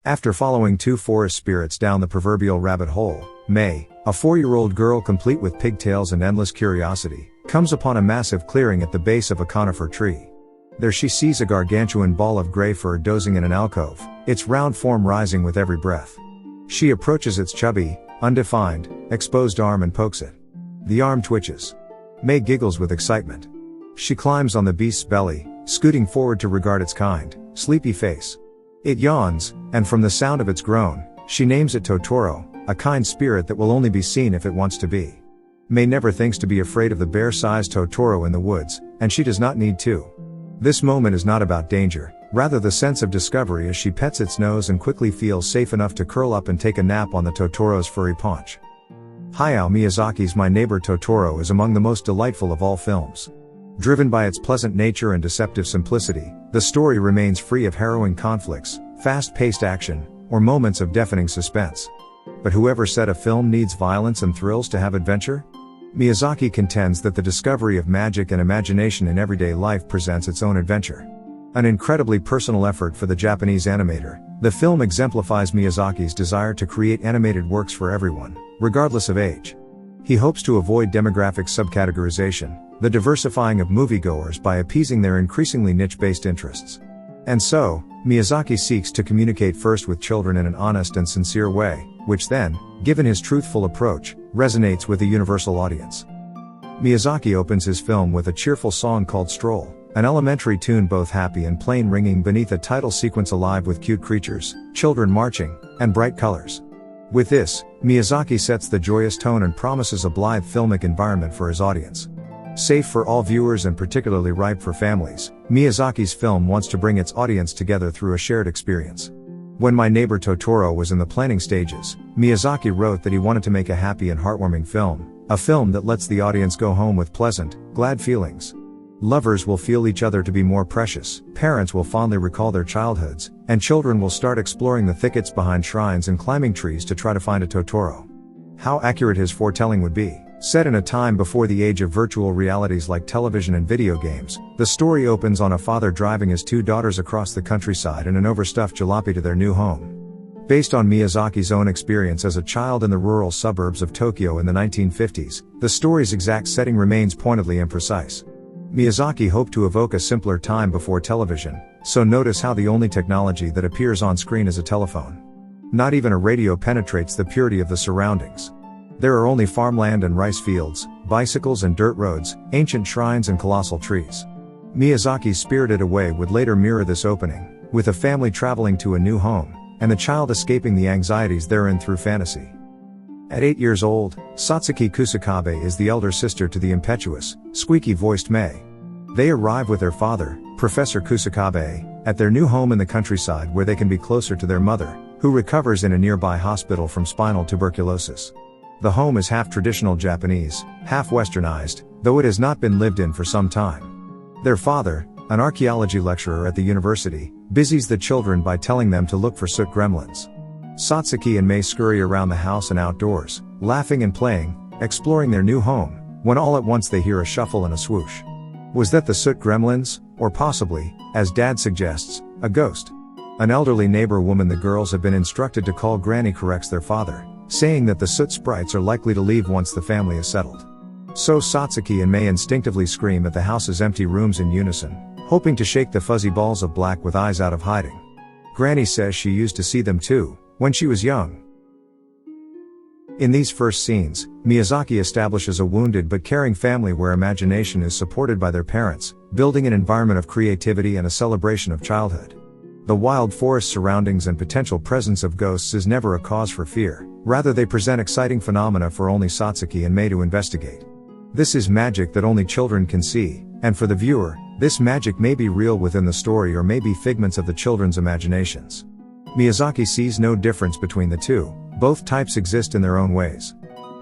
After following two forest spirits down the proverbial rabbit hole, Mei, a 4-year-old girl complete with pigtails and endless curiosity, comes upon a massive clearing at the base of a conifer tree. There she sees a gargantuan ball of gray fur dozing in an alcove, its round form rising with every breath. She approaches its chubby, undefined, exposed arm and pokes it. The arm twitches. Mei giggles with excitement. She climbs on the beast's belly, scooting forward to regard its kind, sleepy face. It yawns, and from the sound of its groan, she names it Totoro, a kind spirit that will only be seen if it wants to be. Mei never thinks to be afraid of the bear-sized Totoro in the woods, and she does not need to. This moment is not about danger, rather the sense of discovery as she pets its nose and quickly feels safe enough to curl up and take a nap on the Totoro's furry paunch. Hayao Miyazaki's My Neighbor Totoro is among the most delightful of all films. Driven by its pleasant nature and deceptive simplicity, the story remains free of harrowing conflicts, fast-paced action, or moments of deafening suspense. But whoever said a film needs violence and thrills to have adventure? Miyazaki contends that the discovery of magic and imagination in everyday life presents its own adventure. An incredibly personal effort for the Japanese animator, the film exemplifies Miyazaki's desire to create animated works for everyone, regardless of age. He hopes to avoid demographic subcategorization, the diversifying of moviegoers by appeasing their increasingly niche-based interests. And so, Miyazaki seeks to communicate first with children in an honest and sincere way, which then, given his truthful approach, resonates with a universal audience. Miyazaki opens his film with a cheerful song called Stroll, an elementary tune both happy and plain ringing beneath a title sequence alive with cute creatures, children marching, and bright colors. With this, Miyazaki sets the joyous tone and promises a blithe filmic environment for his audience. Safe for all viewers and particularly ripe for families, Miyazaki's film wants to bring its audience together through a shared experience. When My Neighbor Totoro was in the planning stages, Miyazaki wrote that he wanted to make a happy and heartwarming film, a film that lets the audience go home with pleasant, glad feelings. Lovers will feel each other to be more precious, parents will fondly recall their childhoods, and children will start exploring the thickets behind shrines and climbing trees to try to find a Totoro. How accurate his foretelling would be. Set in a time before the age of virtual realities like television and video games, the story opens on a father driving his two daughters across the countryside in an overstuffed jalopy to their new home. Based on Miyazaki's own experience as a child in the rural suburbs of Tokyo in the 1950s, the story's exact setting remains pointedly imprecise. Miyazaki hoped to evoke a simpler time before television, so notice how the only technology that appears on screen is a telephone. Not even a radio penetrates the purity of the surroundings. There are only farmland and rice fields, bicycles and dirt roads, ancient shrines and colossal trees. Miyazaki's Spirited Away would later mirror this opening, with a family traveling to a new home, and the child escaping the anxieties therein through fantasy. At 8 years old, Satsuki Kusakabe is the elder sister to the impetuous, squeaky-voiced Mei. They arrive with their father, Professor Kusakabe, at their new home in the countryside where they can be closer to their mother, who recovers in a nearby hospital from spinal tuberculosis. The home is half traditional Japanese, half westernized, though it has not been lived in for some time. Their father, an archaeology lecturer at the university, busies the children by telling them to look for soot gremlins. Satsuki and Mei scurry around the house and outdoors, laughing and playing, exploring their new home, when all at once they hear a shuffle and a swoosh. Was that the soot gremlins, or possibly, as Dad suggests, a ghost? An elderly neighbor woman the girls have been instructed to call Granny corrects their father, saying that the soot sprites are likely to leave once the family is settled. So Satsuki and Mei instinctively scream at the house's empty rooms in unison, hoping to shake the fuzzy balls of black with eyes out of hiding. Granny says she used to see them too, when she was young. In these first scenes, Miyazaki establishes a wounded but caring family where imagination is supported by their parents, building an environment of creativity and a celebration of childhood. The wild forest surroundings and potential presence of ghosts is never a cause for fear, rather they present exciting phenomena for only Satsuki and Mei to investigate. This is magic that only children can see, and for the viewer, this magic may be real within the story or may be figments of the children's imaginations. Miyazaki sees no difference between the two, both types exist in their own ways.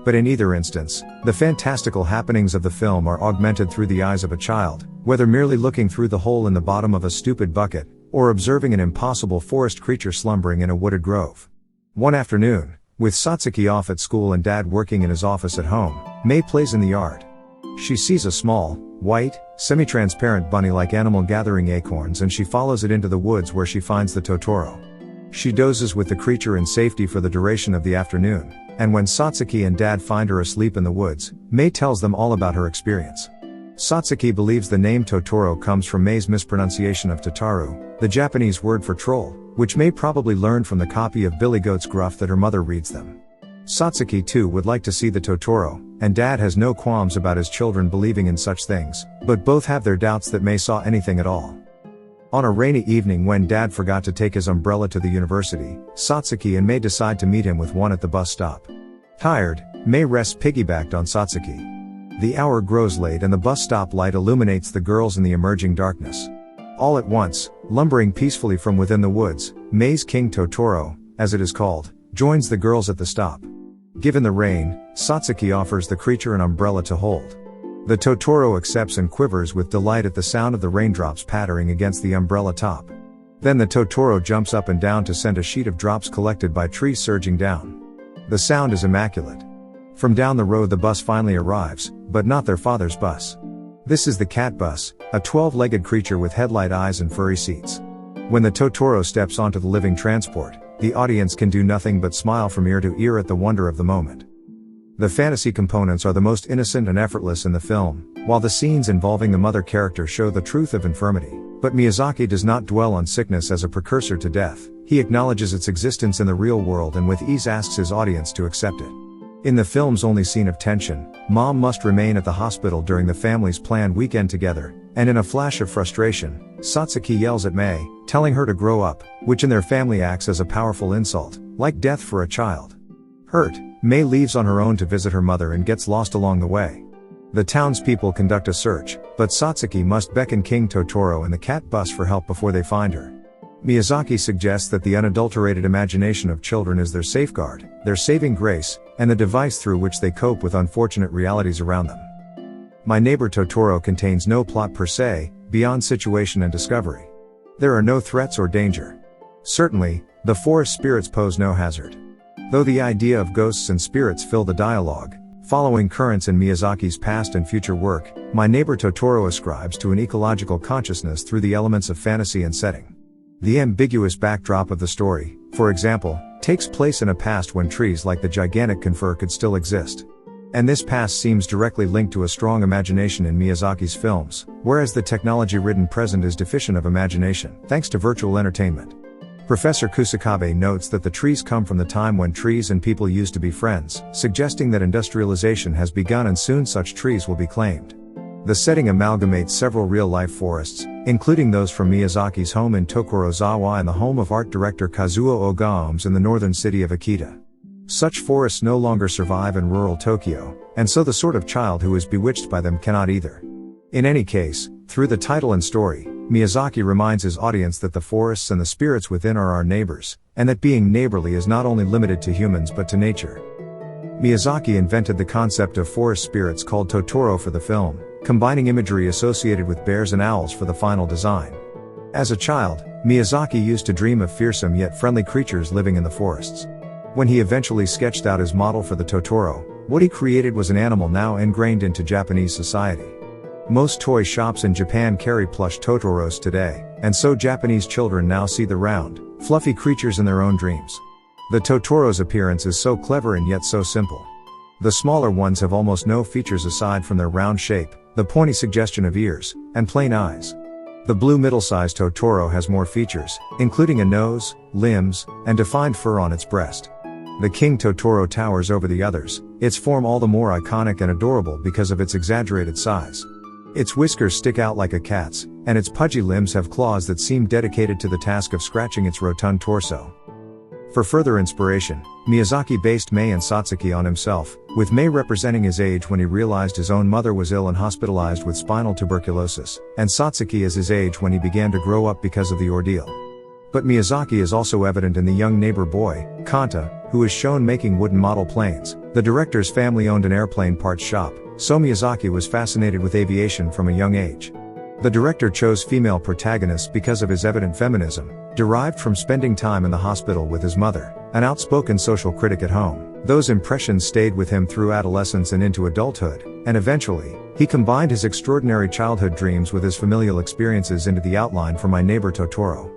But in either instance, the fantastical happenings of the film are augmented through the eyes of a child, whether merely looking through the hole in the bottom of a stupid bucket, or observing an impossible forest creature slumbering in a wooded grove. One afternoon, with Satsuki off at school and Dad working in his office at home, Mei plays in the yard. She sees a small, white, semi-transparent bunny-like animal gathering acorns and she follows it into the woods where she finds the Totoro. She dozes with the creature in safety for the duration of the afternoon, and when Satsuki and Dad find her asleep in the woods, Mei tells them all about her experience. Satsuki believes the name Totoro comes from Mei's mispronunciation of Tataru, the Japanese word for troll, which Mei probably learned from the copy of Billy Goat's Gruff that her mother reads them. Satsuki too would like to see the Totoro, and Dad has no qualms about his children believing in such things, but both have their doubts that Mei saw anything at all. On a rainy evening when Dad forgot to take his umbrella to the university, Satsuki and Mei decide to meet him with one at the bus stop. Tired, Mei rests piggybacked on Satsuki. The hour grows late and the bus stop light illuminates the girls in the emerging darkness. All at once, lumbering peacefully from within the woods, Mei's King Totoro, as it is called, joins the girls at the stop. Given the rain, Satsuki offers the creature an umbrella to hold. The Totoro accepts and quivers with delight at the sound of the raindrops pattering against the umbrella top. Then the Totoro jumps up and down to send a sheet of drops collected by trees surging down. The sound is immaculate. From down the road the bus finally arrives, but not their father's bus. This is the cat bus, a 12-legged creature with headlight eyes and furry seats. When the Totoro steps onto the living transport, the audience can do nothing but smile from ear to ear at the wonder of the moment. The fantasy components are the most innocent and effortless in the film, while the scenes involving the mother character show the truth of infirmity. But Miyazaki does not dwell on sickness as a precursor to death. He acknowledges its existence in the real world and with ease asks his audience to accept it. In the film's only scene of tension, Mom must remain at the hospital during the family's planned weekend together, and in a flash of frustration, Satsuki yells at Mei, telling her to grow up, which in their family acts as a powerful insult, like death for a child. Hurt, Mei leaves on her own to visit her mother and gets lost along the way. The townspeople conduct a search, but Satsuki must beckon King Totoro and the cat bus for help before they find her. Miyazaki suggests that the unadulterated imagination of children is their safeguard, their saving grace, and the device through which they cope with unfortunate realities around them. My Neighbor Totoro contains no plot per se, beyond situation and discovery. There are no threats or danger. Certainly, the forest spirits pose no hazard. Though the idea of ghosts and spirits fill the dialogue, following currents in Miyazaki's past and future work, My Neighbor Totoro ascribes to an ecological consciousness through the elements of fantasy and setting. The ambiguous backdrop of the story, for example, takes place in a past when trees like the gigantic conifer could still exist. And this past seems directly linked to a strong imagination in Miyazaki's films, whereas the technology-ridden present is deficient of imagination, thanks to virtual entertainment. Professor Kusakabe notes that the trees come from the time when trees and people used to be friends, suggesting that industrialization has begun and soon such trees will be claimed. The setting amalgamates several real-life forests, including those from Miyazaki's home in Tokorozawa and the home of art director Kazuo Ogao's in the northern city of Akita. Such forests no longer survive in rural Tokyo, and so the sort of child who is bewitched by them cannot either. In any case, through the title and story, Miyazaki reminds his audience that the forests and the spirits within are our neighbors, and that being neighborly is not only limited to humans but to nature. Miyazaki invented the concept of forest spirits called Totoro for the film, combining imagery associated with bears and owls for the final design. As a child, Miyazaki used to dream of fearsome yet friendly creatures living in the forests. When he eventually sketched out his model for the Totoro, what he created was an animal now ingrained into Japanese society. Most toy shops in Japan carry plush Totoros today, and so Japanese children now see the round, fluffy creatures in their own dreams. The Totoro's appearance is so clever and yet so simple. The smaller ones have almost no features aside from their round shape, the pointy suggestion of ears, and plain eyes. The blue middle-sized Totoro has more features, including a nose, limbs, and defined fur on its breast. The King Totoro towers over the others, its form all the more iconic and adorable because of its exaggerated size. Its whiskers stick out like a cat's, and its pudgy limbs have claws that seem dedicated to the task of scratching its rotund torso. For further inspiration, Miyazaki based Mei and Satsuki on himself, with Mei representing his age when he realized his own mother was ill and hospitalized with spinal tuberculosis, and Satsuki as his age when he began to grow up because of the ordeal. But Miyazaki is also evident in the young neighbor boy, Kanta, who is shown making wooden model planes. The director's family owned an airplane parts shop, so Miyazaki was fascinated with aviation from a young age. The director chose female protagonists because of his evident feminism, derived from spending time in the hospital with his mother, an outspoken social critic at home. Those impressions stayed with him through adolescence and into adulthood, and eventually, he combined his extraordinary childhood dreams with his familial experiences into the outline for My Neighbor Totoro.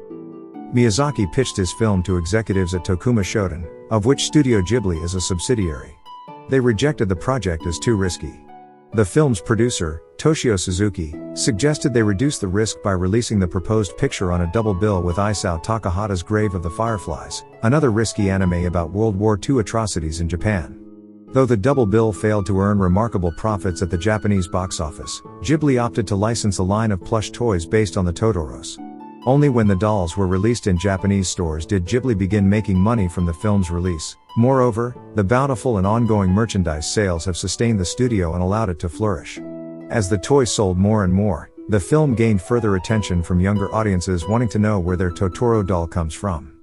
Miyazaki pitched his film to executives at Tokuma Shoten, of which Studio Ghibli is a subsidiary. They rejected the project as too risky. The film's producer, Toshio Suzuki, suggested they reduce the risk by releasing the proposed picture on a double bill with Isao Takahata's Grave of the Fireflies, another risky anime about World War II atrocities in Japan. Though the double bill failed to earn remarkable profits at the Japanese box office, Ghibli opted to license a line of plush toys based on the Totoros. Only when the dolls were released in Japanese stores did Ghibli begin making money from the film's release. Moreover, the bountiful and ongoing merchandise sales have sustained the studio and allowed it to flourish. As the toys sold more and more, the film gained further attention from younger audiences wanting to know where their Totoro doll comes from.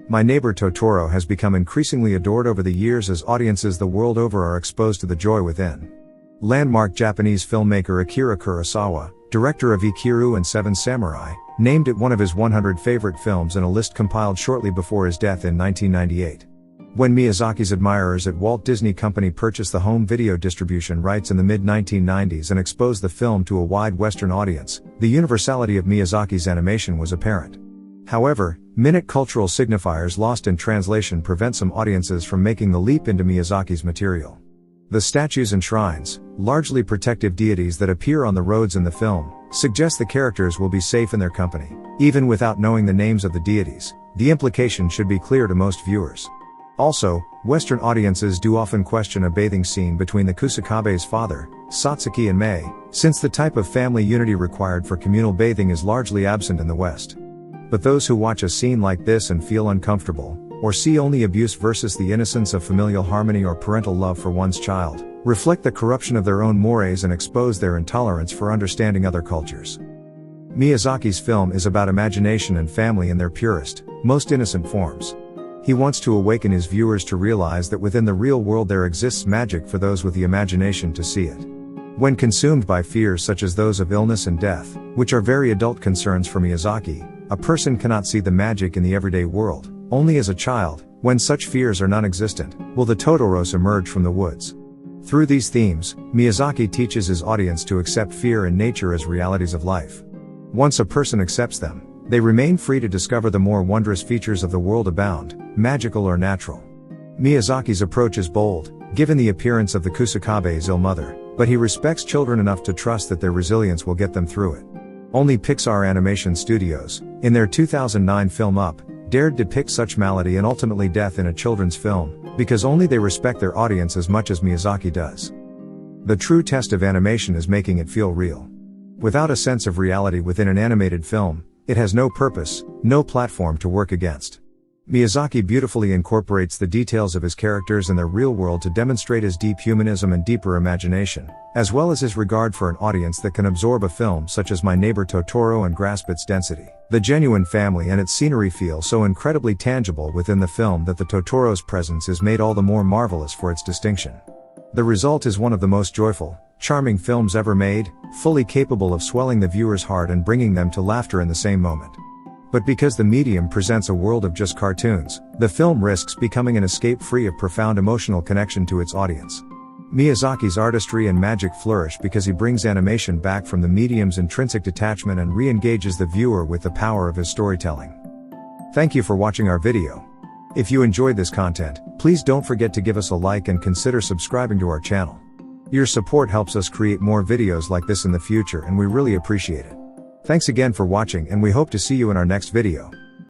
My Neighbor Totoro has become increasingly adored over the years as audiences the world over are exposed to the joy within. Landmark Japanese filmmaker Akira Kurosawa, director of Ikiru and Seven Samurai, named it one of his 100 favorite films in a list compiled shortly before his death in 1998. When Miyazaki's admirers at Walt Disney Company purchased the home video distribution rights in the mid-1990s and exposed the film to a wide Western audience, the universality of Miyazaki's animation was apparent. However, minute cultural signifiers lost in translation prevent some audiences from making the leap into Miyazaki's material. The statues and shrines, largely protective deities that appear on the roads in the film, suggest the characters will be safe in their company. Even without knowing the names of the deities, the implication should be clear to most viewers. Also, Western audiences do often question a bathing scene between the Kusakabe's father, Satsuki and Mei, since the type of family unity required for communal bathing is largely absent in the West. But those who watch a scene like this and feel uncomfortable, or see only abuse versus the innocence of familial harmony or parental love for one's child, reflect the corruption of their own mores and expose their intolerance for understanding other cultures. Miyazaki's film is about imagination and family in their purest, most innocent forms. He wants to awaken his viewers to realize that within the real world there exists magic for those with the imagination to see it. When consumed by fears such as those of illness and death, which are very adult concerns for Miyazaki, a person cannot see the magic in the everyday world. Only as a child, when such fears are non-existent, will the Totoros emerge from the woods. Through these themes, Miyazaki teaches his audience to accept fear and nature as realities of life. Once a person accepts them, they remain free to discover the more wondrous features of the world abound, magical or natural. Miyazaki's approach is bold, given the appearance of the Kusakabe's ill mother, but he respects children enough to trust that their resilience will get them through it. Only Pixar Animation Studios, in their 2009 film Up, dared depict such malady and ultimately death in a children's film, because only they respect their audience as much as Miyazaki does. The true test of animation is making it feel real. Without a sense of reality within an animated film, it has no purpose, no platform to work against. Miyazaki beautifully incorporates the details of his characters and their real world to demonstrate his deep humanism and deeper imagination, as well as his regard for an audience that can absorb a film such as My Neighbor Totoro and grasp its density. The genuine family and its scenery feel so incredibly tangible within the film that the Totoro's presence is made all the more marvelous for its distinction. The result is one of the most joyful, charming films ever made, fully capable of swelling the viewer's heart and bringing them to laughter in the same moment. But because the medium presents a world of just cartoons, the film risks becoming an escape free of profound emotional connection to its audience. Miyazaki's artistry and magic flourish because he brings animation back from the medium's intrinsic detachment and re-engages the viewer with the power of his storytelling. Thank you for watching our video. If you enjoyed this content, please don't forget to give us a like and consider subscribing to our channel. Your support helps us create more videos like this in the future and we really appreciate it. Thanks again for watching and we hope to see you in our next video.